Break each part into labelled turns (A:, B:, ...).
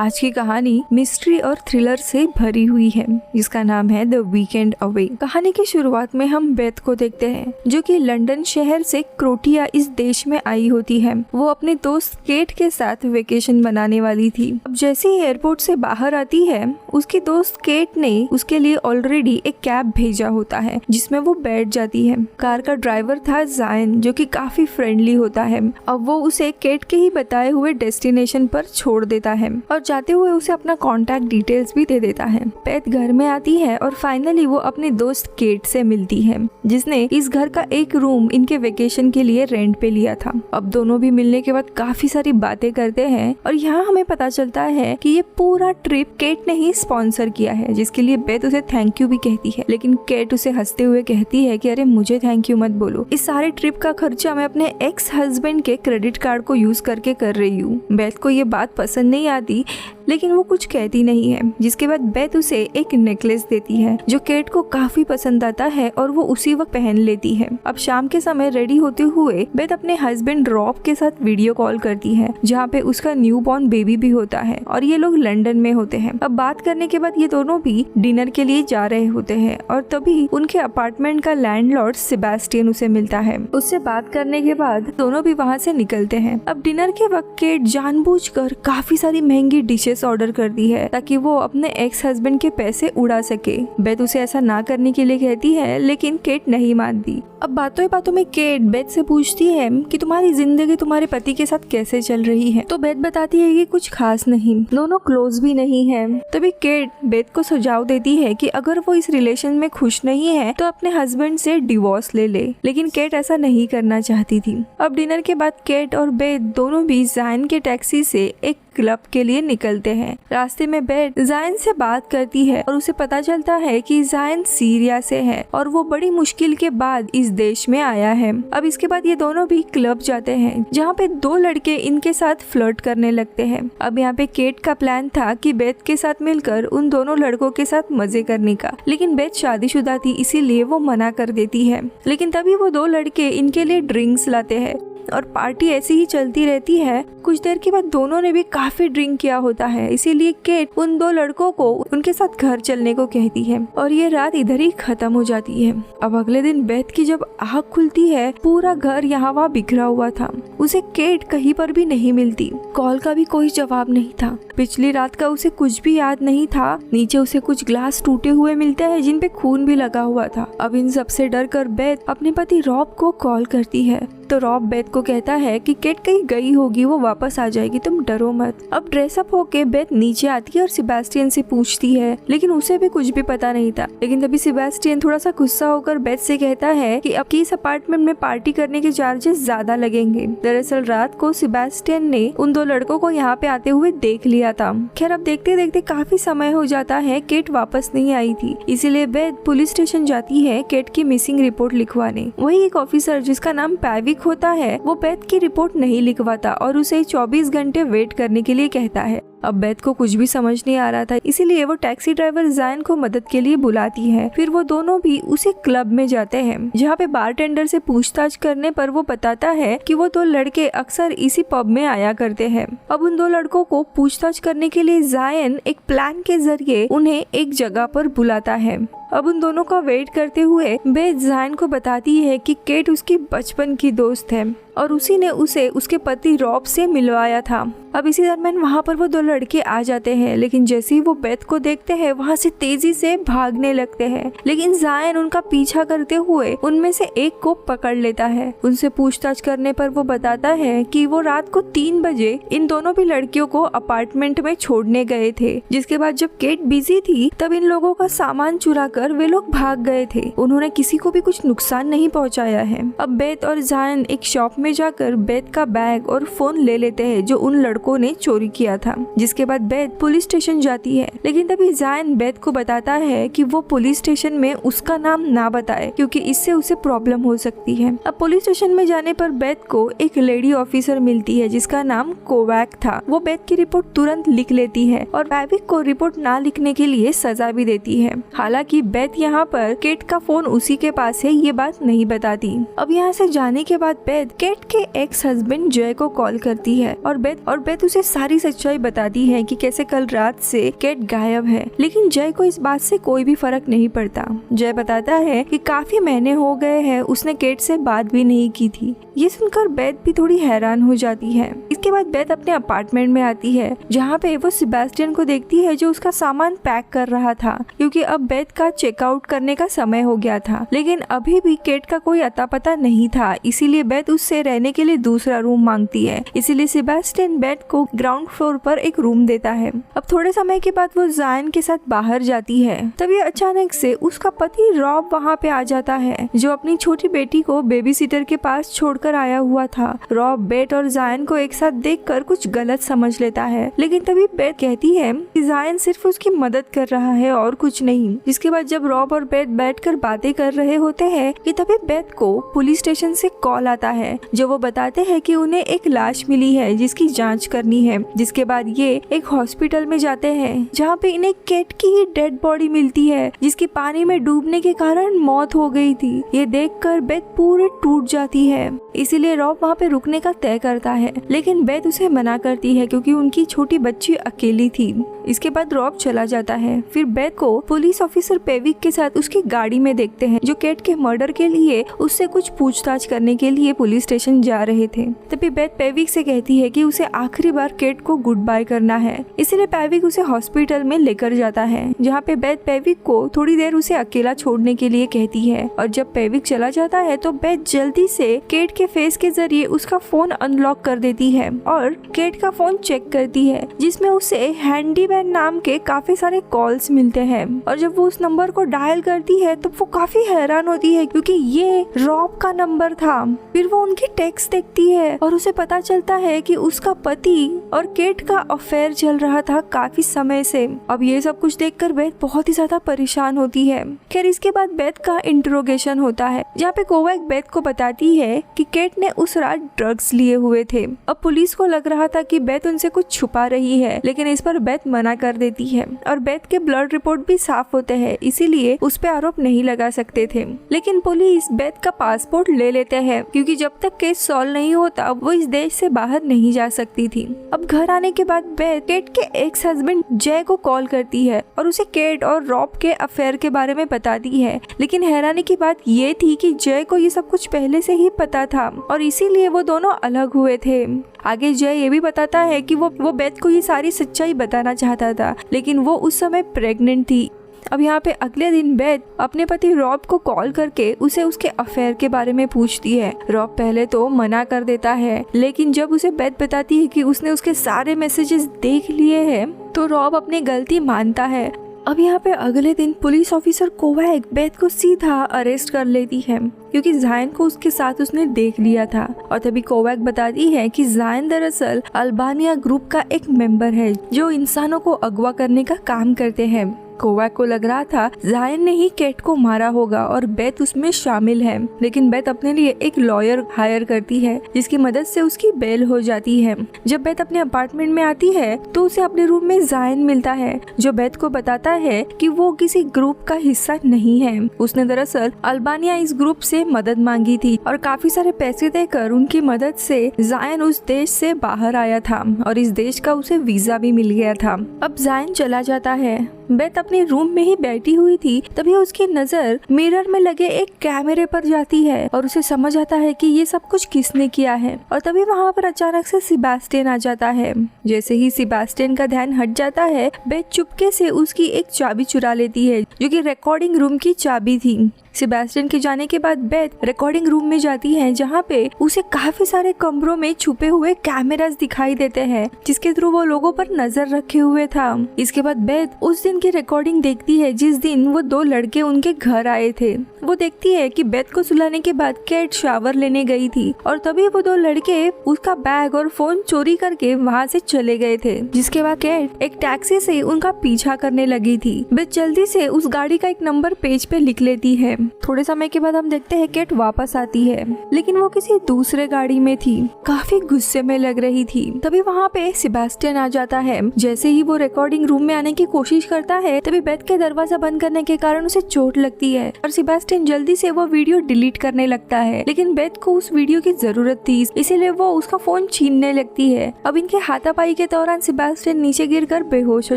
A: आज की कहानी मिस्ट्री और थ्रिलर से भरी हुई है जिसका नाम है द वीकेंड अवे। कहानी की शुरुआत में हम बेथ को देखते हैं जो कि लंदन शहर से क्रोटिया इस देश में आई होती है। वो अपने दोस्त केट के साथ वेकेशन बनाने वाली थी। अब जैसे ही एयरपोर्ट से बाहर आती है उसकी दोस्त केट ने उसके लिए ऑलरेडी एक कैब भेजा होता है जिसमें वो बैठ जाती है। कार का ड्राइवर था जायन जो कि काफी फ्रेंडली होता है। अब वो उसे केट के ही बताए हुए डेस्टिनेशन पर छोड़ देता है और जाते हुए उसे अपना कॉन्टैक्ट डिटेल्स भी दे देता है। बेथ घर में आती है और फाइनली वो अपनी दोस्त केट से मिलती है जिसने इस घर का एक रूम इनके वेकेशन के लिए रेंट पे लिया था। अब दोनों भी मिलने के बाद काफी सारी बातें करते हैं और यहाँ हमें पता चलता है कि ये पूरा ट्रिप केट ने ही स्पॉन्सर किया है जिसके लिए बेथ उसे थैंक यू भी कहती है। लेकिन केट उसे हंसते हुए कहती है कि अरे मुझे थैंक यू मत बोलो, इस सारे ट्रिप का खर्चा मैं अपने एक्स हस्बैंड के क्रेडिट कार्ड को यूज करके कर रही हूँ। बेथ को ये बात पसंद नहीं आती लेकिन वो कुछ कहती नहीं है। जिसके बाद बेथ उसे एक नेकलेस देती है जो केट को काफी पसंद आता है और वो उसी वक्त पहन लेती है। अब शाम के समय रेडी होते हुए बेथ अपने हस्बैंड रॉब के साथ वीडियो कॉल करती है जहाँ पे उसका न्यू बॉर्न बेबी भी होता है और ये लोग लंदन में होते हैं। अब बात करने के बाद ये दोनों भी डिनर के लिए जा रहे होते हैं और तभी उनके अपार्टमेंट का लैंडलॉर्ड सेबेस्टियन उसे मिलता है। उससे बात करने के बाद दोनों भी वहाँ से निकलते हैं। अब डिनर के वक्त केट जानबूझकर काफी सारी महंगी डिशेस ऑर्डर करती है ताकि वो अपने एक्स हस्बैंड के पैसे उड़ा सके। बेथ उसे ऐसा ना करने के लिए कहती है लेकिन केट नहीं मानती। अब बातों ही बातों में केट बेथ से पूछती है कि तुम्हारी जिंदगी तुम्हारे पति के साथ कैसे चल रही है। तो बेथ बताती है कि कुछ खास नहीं, दोनों क्लोज भी नहीं है। तभी केट बेथ को सुझाव देती है कि अगर वो इस रिलेशन में खुश नहीं है तो अपने हस्बैंड से डिवोर्स ले ले। लेकिन केट ऐसा नहीं करना चाहती थी। अब डिनर के बाद केट और बेथ दोनों भी जायन के टैक्सी से एक क्लब के लिए निकलते हैं। रास्ते में बेथ जायन से बात करती है और उसे पता चलता है कि जायन सीरिया से है और वो बड़ी मुश्किल के बाद इस देश में आया है। अब इसके बाद ये दोनों भी क्लब जाते हैं जहाँ पे दो लड़के इनके साथ फ्लर्ट करने लगते हैं। अब यहाँ पे केट का प्लान था कि बेथ के साथ मिलकर उन दोनों लड़कों के साथ मजे करने का, लेकिन बेथ शादीशुदा थी इसीलिए वो मना कर देती है। लेकिन तभी वो दो लड़के इनके लिए ड्रिंक्स लाते हैं और पार्टी ऐसी ही चलती रहती है। कुछ देर के बाद दोनों ने भी काफी ड्रिंक किया होता है इसीलिए केट उन दो लड़कों को उनके साथ घर चलने को कहती है और ये रात इधर ही खत्म हो जाती है। अब अगले दिन बेथ की जब आँख खुलती है पूरा घर यहाँ वहाँ बिखरा हुआ था। उसे केट कहीं पर भी नहीं मिलती, कॉल का भी कोई जवाब नहीं था, पिछली रात का उसे कुछ भी याद नहीं था। नीचे उसे कुछ ग्लास टूटे हुए मिलते हैं जिन पे खून भी लगा हुआ था। अब इन सबसे डर कर बेथ अपने पति रॉब को कॉल करती है तो रॉब बेथ को कहता है कि केट कहीं गई होगी, वो वापस आ जाएगी, तुम डरो मत। अब ड्रेसअप होके बेथ नीचे आती है और सेबेस्टियन से पूछती है लेकिन उसे भी कुछ भी पता नहीं था। लेकिन तभी सेबेस्टियन थोड़ा सा गुस्सा होकर बेथ से कहता है कि अब की इस अपार्टमेंट में पार्टी करने के चार्जेस ज्यादा लगेंगे। दरअसल रात को सेबेस्टियन ने उन दो लड़कों को यहाँ पे आते हुए देख लिया था। खैर अब देखते देखते काफी समय हो जाता है, केट वापस नहीं आई थी इसीलिए बेथ पुलिस स्टेशन जाती है केट की मिसिंग रिपोर्ट लिखवाने। वही एक ऑफिसर जिसका नाम पैविक होता है वो बेथ की रिपोर्ट नहीं लिखवाता और उसे 24 घंटे वेट करने के लिए कहता है। अब बेथ को कुछ भी समझ नहीं आ रहा था इसीलिए वो टैक्सी ड्राइवर जायन को मदद के लिए बुलाती है। फिर वो दोनों भी उसी क्लब में जाते हैं जहाँ पे बारटेंडर से पूछताछ करने पर वो बताता है कि वो दो लड़के अक्सर इसी पब में आया करते हैं। अब उन दो लड़कों को पूछताछ करने के लिए जायन एक प्लान के जरिए उन्हें एक जगह पर बुलाता है। अब उन दोनों का वेट करते हुए बेथ जायन को बताती है कि केट उसकी बचपन की दोस्त है और उसी ने उसे उसके पति रॉब से मिलवाया था। अब इसी दरम्यान वहाँ पर वो दो लड़के आ जाते हैं लेकिन जैसे ही वो बेथ को देखते हैं वहाँ से तेजी से भागने लगते हैं। लेकिन जायन उनका पीछा करते हुए उनमें से एक को पकड़ लेता है। उनसे पूछताछ करने पर वो बताता है कि वो रात को 3 बजे इन दोनों भी लड़कियों को अपार्टमेंट में छोड़ने गए थे। जिसके बाद जब केट बिजी थी तब इन लोगों का सामान चुरा कर वे लोग भाग गए थे। उन्होंने किसी को भी कुछ नुकसान नहीं पहुँचाया है। अब बेथ और जायन एक शॉप में जाकर बेथ का बैग और फोन ले लेते हैं जो उन लड़कों ने चोरी किया था। जिसके बाद बेथ पुलिस स्टेशन जाती है लेकिन तभी जायन बेथ को बताता है कि वो पुलिस स्टेशन में उसका नाम ना बताए क्योंकि इससे उसे प्रॉब्लम हो सकती है। अब पुलिस स्टेशन में जाने पर बेथ को एक लेडी ऑफिसर मिलती है जिसका नाम कोवैक था। वो बेथ की रिपोर्ट तुरंत लिख लेती है और पैविक को रिपोर्ट ना लिखने के लिए सजा भी देती है। हालांकि बेथ यहाँ पर केट का फोन उसी के पास है ये बात नहीं बताती। अब यहाँ से जाने के बाद बेथ केट के एक्स हस्बैंड जय को कॉल करती है और बेथ उसे सारी सच्चाई बता बताती है कि कैसे कल रात से केट गायब है, लेकिन जय को इस बात से कोई भी फर्क नहीं पड़ता। जय बताता है कि काफी महीने हो गए हैं उसने केट से बात भी नहीं की थी। ये सुनकर बेथ भी थोड़ी हैरान हो जाती है। इसके बाद बेथ अपने अपार्टमेंट में आती है जहाँ पे वो सेबेस्टियन को देखती है जो उसका सामान पैक कर रहा था, क्योंकि अब बेथ का चेकआउट करने का समय हो गया था। लेकिन अभी भी केट का कोई अता पता नहीं था, इसीलिए बेथ उससे रहने के लिए दूसरा रूम मांगती है। इसीलिए सेबेस्टियन बेथ को ग्राउंड फ्लोर पर एक रूम देता है। अब थोड़े समय के बाद वो जायन के साथ बाहर जाती है, तभी अचानक से उसका पति रॉब वहाँ पे आ जाता है जो अपनी छोटी बेटी को बेबी सिटर के पास छोड़कर आया हुआ था। रॉब बेथ और जायन को एक साथ देखकर कुछ गलत समझ लेता है, लेकिन तभी बेथ कहती है कि जायन सिर्फ उसकी मदद कर रहा है और कुछ नहीं। जिसके बाद जब रॉब और बेथ बैठकर बातें कर रहे होते हैं कि तभी बेथ को पुलिस स्टेशन से कॉल आता है जो वो बताते हैं कि उन्हें एक लाश मिली है जिसकी जांच करनी है। जिसके बाद ये एक हॉस्पिटल में जाते हैं जहाँ पे इन्हें केट की ही डेड बॉडी मिलती है जिसकी पानी में डूबने के कारण मौत हो गई थी। ये देखकर बेथ पूरे टूट जाती है, इसीलिए रॉब वहाँ पे रुकने का तय करता है, लेकिन बेथ उसे मना करती है क्योंकि उनकी छोटी बच्ची अकेली थी। इसके बाद रॉब चला जाता है। फिर बेथ को पुलिस ऑफिसर पेविक के साथ उसकी गाड़ी में देखते हैं जो केट के मर्डर के लिए उससे कुछ पूछताछ करने के लिए पुलिस स्टेशन जा रहे थे। तभी बेथ पेविक से कहती है कि उसे आखिरी बार केट को गुड बाय करना है, इसलिए पेविक उसे हॉस्पिटल में लेकर जाता है जहाँ पे बेथ पेविक को थोड़ी देर उसे अकेला छोड़ने के लिए कहती है। और जब पेविक चला जाता है तो बेथ जल्दी से केट के फेस के जरिए उसका फोन अनलॉक कर देती है और केट का फोन चेक करती है जिसमें उसे हैंडीमैन नाम के काफी सारे कॉल्स मिलते हैं। और जब वो उस नंबर को डायल करती है तो वो काफी हैरान होती है क्योंकि ये रॉब का नंबर था। फिर वो उनकी टेक्स्ट देखती है और उसे पता चलता है कि उसका पति और केट का अफेयर चल रहा था काफी समय से। अब ये सब कुछ देखकर बेथ बहुत ही ज्यादा परेशान होती है। खैर इसके बाद बेथ का इंट्रोगेशन होता है जहाँ पे कोवैक बेथ को बताती है कि केट ने उस रात ड्रग्स लिए हुए थे। अब पुलिस को लग रहा था कि बेथ उनसे कुछ छुपा रही है, लेकिन इस पर बेथ मना कर देती है और बेथ के ब्लड रिपोर्ट भी साफ होते हैं, इसीलिए उस पे आरोप नहीं लगा सकते थे। लेकिन पुलिस बेथ का पासपोर्ट ले लेते हैं क्योंकि जब तक केस सॉल्व नहीं होता वो इस देश से बाहर नहीं जा सकती थी। अब घर आने के बाद बेथ केट के एक्स हस्बैंड जय को कॉल करती है और उसे केट और रॉब के अफेयर के बारे में बताती है। लेकिन हैरानी की बात ये थी कि जय को ये सब कुछ पहले से ही पता था और इसीलिए वो दोनों अलग हुए थे। आगे जय ये भी बताता है कि वो बेथ को ये सारी सच्चाई बताना चाहता था, लेकिन वो उस समय प्रेग्नेंट थी। अब यहाँ पे अगले दिन बेथ अपने पति रॉब को कॉल करके उसे उसके अफेयर के बारे में पूछती है। रॉब पहले तो मना कर देता है, लेकिन जब उसे बेथ बताती है कि उसने उसके सारे मैसेजेस देख लिए हैं तो रॉब अपनी गलती मानता है। अब यहाँ पे अगले दिन पुलिस ऑफिसर कोवैक बेथ को सीधा अरेस्ट कर लेती है क्योंकि जायन को उसके साथ उसने देख लिया था। और तभी कोवैक बताती है कि जायन दरअसल अल्बानिया ग्रुप का एक मेंबर है जो इंसानों को अगवा करने का काम करते हैं। कोवैक को लग रहा था जायन ने ही केट को मारा होगा और बेथ उसमें शामिल है, लेकिन बेथ अपने लिए एक लॉयर हायर करती है जिसकी मदद से उसकी बेल हो जाती है। जब बेथ अपने अपार्टमेंट में आती है तो उसे अपने रूम में जायन मिलता है जो बेथ को बताता है कि वो किसी ग्रुप का हिस्सा नहीं है। उसने दरअसल अल्बानिया इस ग्रुप से मदद मांगी थी और काफी सारे पैसे देकर उनकी मदद से जायन उस देश से बाहर आया था और इस देश का उसे वीजा भी मिल गया था। अब जायन चला जाता है। बेथ अपने रूम में ही बैठी हुई थी, तभी उसकी नजर मिरर में लगे एक कैमरे पर जाती है और उसे समझ आता है कि ये सब कुछ किसने किया है। और तभी वहाँ पर अचानक से सेबेस्टियन आ जाता है। जैसे ही सेबेस्टियन का ध्यान हट जाता है, बेथ चुपके से उसकी एक चाबी चुरा लेती है जो कि रिकॉर्डिंग रूम की चाबी थी। सेबेस्टियन के जाने के बाद बेथ रिकॉर्डिंग रूम में जाती है जहाँ पे उसे काफी सारे कमरों में छुपे हुए कैमरास दिखाई देते हैं जिसके थ्रू वो लोगों पर नजर रखे हुए था। इसके बाद बेथ उस दिन की रिकॉर्डिंग देखती है जिस दिन वो दो लड़के उनके घर आए थे। वो देखती है कि बेथ को सुलाने के बाद केट शावर लेने गई थी और तभी वो दो लड़के उसका बैग और फोन चोरी करके वहाँ से चले गए थे। जिसके बाद केट एक टैक्सी से उनका पीछा करने लगी थी। बेथ जल्दी से उस गाड़ी का एक नंबर पेज पे लिख लेती है। थोड़े समय के बाद हम देखते हैं केट वापस आती है, लेकिन वो किसी दूसरे गाड़ी में थी, काफी गुस्से में लग रही थी। तभी वहाँ पे सेबेस्टियन आ जाता है। जैसे ही वो रिकॉर्डिंग रूम में आने की कोशिश करता है तभी बेथ के दरवाजा बंद करने के कारण उसे चोट लगती है और सेबेस्टियन सेबेस्टियन जल्दी से वो वीडियो डिलीट करने लगता है, लेकिन बेथ को उस वीडियो की जरूरत थी, इसीलिए वो उसका फोन छीनने लगती है। अब इनके हाथापाई के दौरान सेबेस्टियन नीचे गिरकर बेहोश हो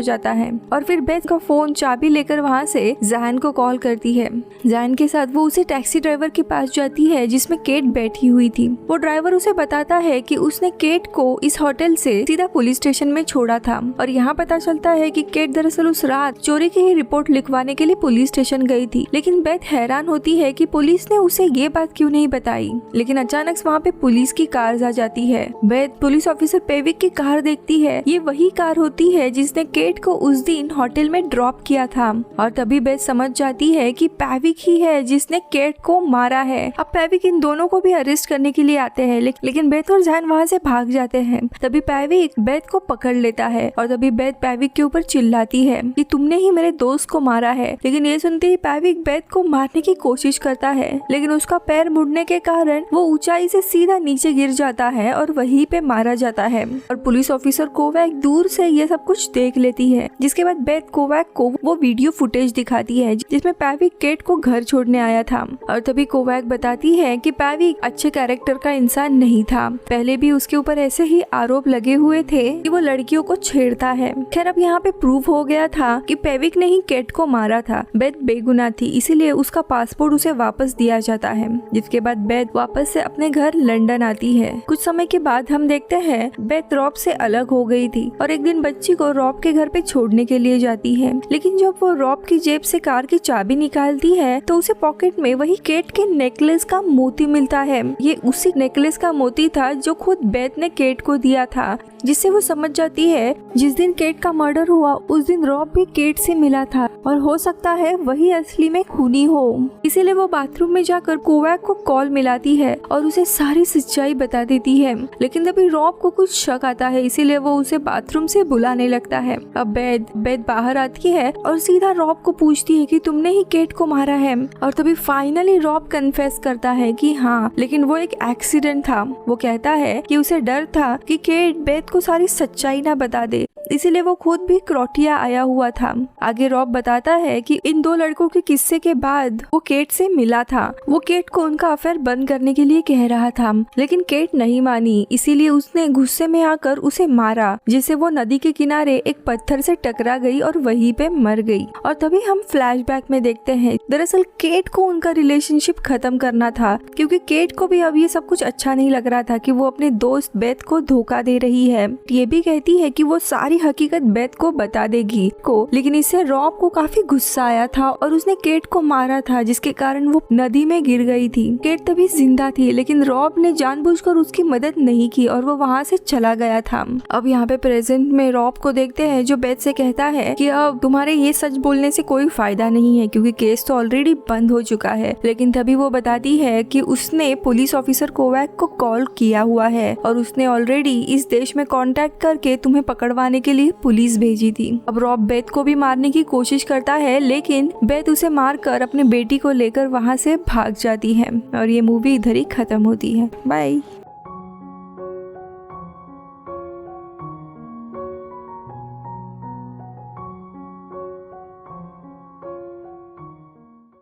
A: जाता है और फिर बेथ का फोन चाबी लेकर वहाँ से जैन को कॉल करती है। जैन के साथ वो उसे टैक्सी ड्राइवर के पास जाती है जिसमें केट बैठी हुई थी। वो ड्राइवर उसे बताता है कि उसने केट को इस होटल से सीधा पुलिस स्टेशन में छोड़ा था और यहाँ पता चलता है कि केट दरअसल उस रात चोरी की ही रिपोर्ट लिखवाने के लिए पुलिस स्टेशन गई थी। लेकिन बेथ हैरान होती है कि पुलिस ने उसे ये बात क्यों नहीं बताई। लेकिन अचानक वहाँ पे पुलिस की कार आ जाती है। बेथ पुलिस ऑफिसर पेविक की कार देखती है। ये वही कार होती है जिसने केट को उस दिन होटल में ड्रॉप किया था और तभी बेथ समझ जाती है कि पेविक ही है जिसने केट को मारा है। अब पेविक इन दोनों को भी अरेस्ट करने के लिए आते हैं, लेकिन बेथ और जैन वहाँ से भाग जाते हैं। तभी पेविक बेथ को पकड़ लेता है और तभी बेथ पेविक के ऊपर चिल्लाती है कि तुमने ही मेरे दोस्त को मारा है। लेकिन ये सुनते ही पेविक बेथ को मारने की कोशिश करता है, लेकिन उसका पैर मुड़ने के कारण वो ऊंचाई से सीधा नीचे गिर जाता है और वहीं पे मारा जाता है। और पुलिस ऑफिसर कोवैक दूर से ये सब कुछ देख लेती है, जिसके बाद बेथ कोवैक को वो वीडियो फुटेज दिखाती है जिसमें पेविक केट को घर छोड़ने आया था। और तभी कोवैक बताती है कि पेविक अच्छे कैरेक्टर का इंसान नहीं था, पहले भी उसके ऊपर ऐसे ही आरोप लगे हुए थे कि वो लड़कियों को छेड़ता है। खैर अब यहाँ पे प्रूव हो गया था कि पेविक ने ही केट को मारा था। बेथ बेगुनाह थी, इसीलिए उसका पासपोर्ट उसे वापस दिया जाता है, जिसके बाद बेथ वापस से अपने घर लंदन आती है। कुछ समय के बाद हम देखते हैं बेथ रॉब से अलग हो गई थी और एक दिन बच्ची को रॉब के घर पे छोड़ने के लिए जाती है। लेकिन जब वो रॉब की जेब से कार की चाबी निकालती है तो उसे पॉकेट में वही केट के नेकलेस का मोती मिलता है। ये उसी नेकलेस का मोती था जो खुद बेथ ने केट को दिया था, जिससे वो समझ जाती है जिस दिन केट का मर्डर हुआ उस दिन रॉब भी केट से मिला था और हो सकता है वही असली में खूनी हो। इसीलिए वो बाथरूम में जाकर कोवैक को कॉल मिलाती है और उसे सारी सच्चाई बता देती है। लेकिन तभी रॉब को कुछ शक आता है, इसीलिए वो उसे बाथरूम से बुलाने लगता है। अब बेथ बाहर आती है और सीधा रॉब को पूछती है कि तुमने ही केट को मारा है। और तभी फाइनली रॉब कन्फेस करता है कि हाँ, लेकिन वो एक एक्सीडेंट था। वो कहता है कि उसे डर था कि केट बेथ को सारी सच्चाई ना बता दे, इसीलिए वो खुद भी क्रोटिया आया हुआ था। आगे रॉब बताता है कि इन दो लड़कों के किस्से के बाद वो केट से मिला था। वो केट को उनका अफेयर बंद करने के लिए कह रहा था, लेकिन केट नहीं मानी, इसीलिए उसने गुस्से में आकर उसे मारा, जिससे वो नदी के किनारे एक पत्थर से टकरा गई और वहीं पे मर गई। और तभी हम फ्लैशबैक में देखते हैं दरअसल केट को उनका रिलेशनशिप खत्म करना था, क्योंकि केट को भी अब ये सब कुछ अच्छा नहीं लग रहा था कि वो अपने दोस्त बेथ को धोखा दे रही है। ये भी कहती है कि वो सारी हकीकत बेथ को बता देगी को, लेकिन इससे रॉब को काफी गुस्सा आया था और उसने केट को मारा था, जिसके कारण वो नदी में गिर गई थी। केट तभी जिंदा थी, लेकिन रॉब ने जानबूझकर उसकी मदद नहीं की और वो वहाँ से चला गया था। अब यहाँ पे प्रेजेंट में रॉब को देखते हैं जो बेथ से कहता है कि अब तुम्हारे ये सच बोलने से कोई फायदा नहीं है, क्योंकि केस तो ऑलरेडी बंद हो चुका है। लेकिन तभी वो बताती है कि उसने पुलिस ऑफिसर कोवैक को कॉल किया हुआ है और उसने ऑलरेडी इस देश में कांटेक्ट करके तुम्हें पकड़वाने के लिए पुलिस भेजी थी। अब रॉब बेथ को भी मारने की कोशिश करता है, लेकिन बेथ उसे मारकर अपने बेटी को लेकर वहाँ से भाग जाती है और ये मूवी इधर ही खत्म होती है। बाय।